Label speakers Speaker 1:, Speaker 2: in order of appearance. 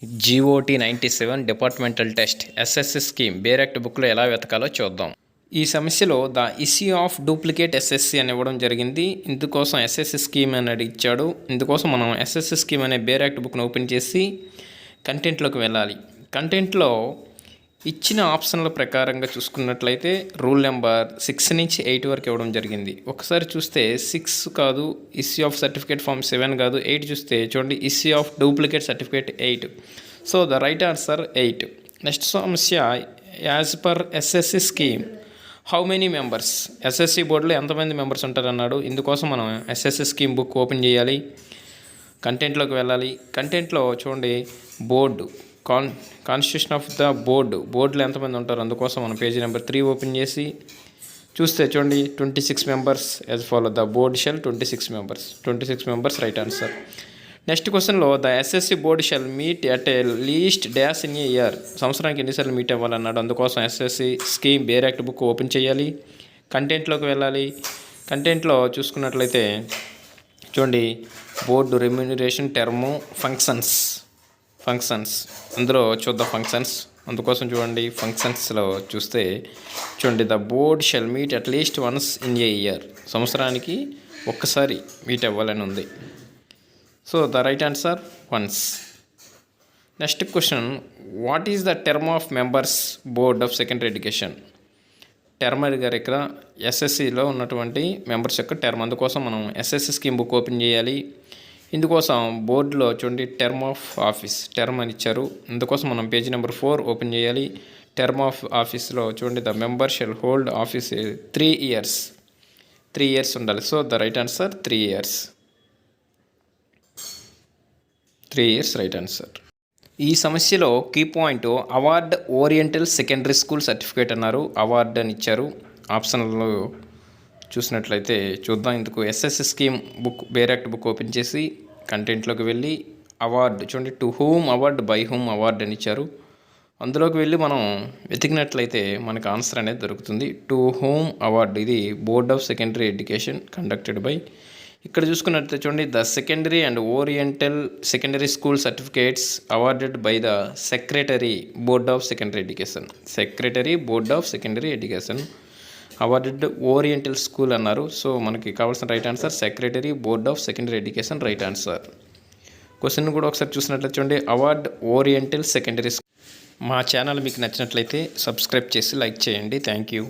Speaker 1: GOT 97 departmental test SSC scheme bare act బుక్లో ఎలా వెతకాలో చూద్దాం. ఈ సమస్యలో the issue of duplicate SSC అని ఇవ్వడం జరిగింది. ఇందుకోసం ఎస్ఎస్సి స్కీమ్ అనేది ఇచ్చాడు. ఇందుకోసం మనం ఎస్ఎస్సి స్కీమ్ అనే బేరెక్ట్ బుక్ను ఓపెన్ చేసి కంటెంట్లోకి వెళ్ళాలి. కంటెంట్లో ఇచ్చిన ఆప్షన్ల ప్రకారంగా చూసుకున్నట్లయితే రూల్ నెంబర్ 6 నుంచి 8 వరకు ఇవ్వడం జరిగింది. ఒకసారి చూస్తే 6 కాదు, ఇష్యూ ఆఫ్ సర్టిఫికేట్ ఫామ్ 7 కాదు, 8 చూస్తే చూడండి issue of duplicate certificate 8. So the right answer 8. Next సమస్య, as per SSC scheme how many members, SSC బోర్డులో ఎంతమంది మెంబర్స్ ఉంటారన్నాడు. ఇందుకోసం మనం ఎస్ఎస్సి స్కీమ్ బుక్ ఓపెన్ చేయాలి, కంటెంట్లోకి వెళ్ళాలి. కంటెంట్లో చూడండి బోర్డు కాన్స్టిట్యూషన్ ఆఫ్ ద బోర్డులో ఎంతమంది ఉంటారు, అందుకోసం మనం పేజీ నెంబర్ 3 ఓపెన్ చేసి చూస్తే చూడండి 26 members. As follow the board shall 26 members right answer. Next క్వశ్చన్లో the SSC board shall meet at a least dash in a year, సంవత్సరానికి ఎన్నిసార్లు మీట్ అవ్వాలన్నాడు. అందుకోసం SSC scheme bare act book open చేయాలి, కంటెంట్లోకి వెళ్ళాలి. కంటెంట్లో చూసుకున్నట్లయితే చూడండి బోర్డు రెమ్యూనరేషన్ టర్ము ఫంక్షన్స్ అందులో చూద్దాం ఫంక్షన్స్. అందుకోసం చూడండి ఫంక్షన్స్లో చూస్తే చూడండి the board shall meet at least once in a year, సంవత్సరానికి ఒక్కసారి మీట్ అవ్వాలని ఉంది. So the right answer once. Next question, what is the term of members board of secondary education. Term గారు ఇక్కడ ఎస్ఎస్సిలో ఉన్నటువంటి మెంబర్స్ యొక్క టర్మ్, అందుకోసం మనం ఎస్ఎస్సి స్కీమ్ బుక్ ఓపెన్ చేయాలి. ఇందుకోసం బోర్డులో చూడండి టర్మ్ అని ఇచ్చారు. ఇందుకోసం మనం పేజీ నెంబర్ 4 ఓపెన్ చేయాలి. టర్మ్ ఆఫ్ ఆఫీస్లో చూడండి the member shall hold office 3 years ఉండాలి. So the right answer 3 years right answer. ఈ సమస్యలో key point award oriental secondary school certificate అన్నారు, అవార్డు అని ఇచ్చారు. ఆప్షన్లో చూసినట్లయితే చూద్దాం. ఇందుకు SSC scheme book bare act book open చేసి కంటెంట్లోకి వెళ్ళి అవార్డు చూడండి to whom award by whom award అని ఇచ్చారు. అందులోకి వెళ్ళి మనం వెతికినట్లయితే మనకు ఆన్సర్ అనేది దొరుకుతుంది. టు హూమ్ అవార్డు, ఇది board of secondary education conducted by. ఇక్కడ చూసుకున్నట్లయితే చూడండి the secondary and oriental secondary school certificates awarded by the secretary board of secondary education awarded oriental school అన్నారు. సో మనకి కావాల్సిన right answer secretary board of secondary education right answer. Question కూడా ఒకసారి చూసినట్లయితే చూడండి అవార్డ్ ఓరియంటల్ సెకండరీ స్కూల్. మా channel మీకు నచ్చినట్లయితే సబ్స్క్రైబ్ చేసి లైక్ చేయండి. Thank you.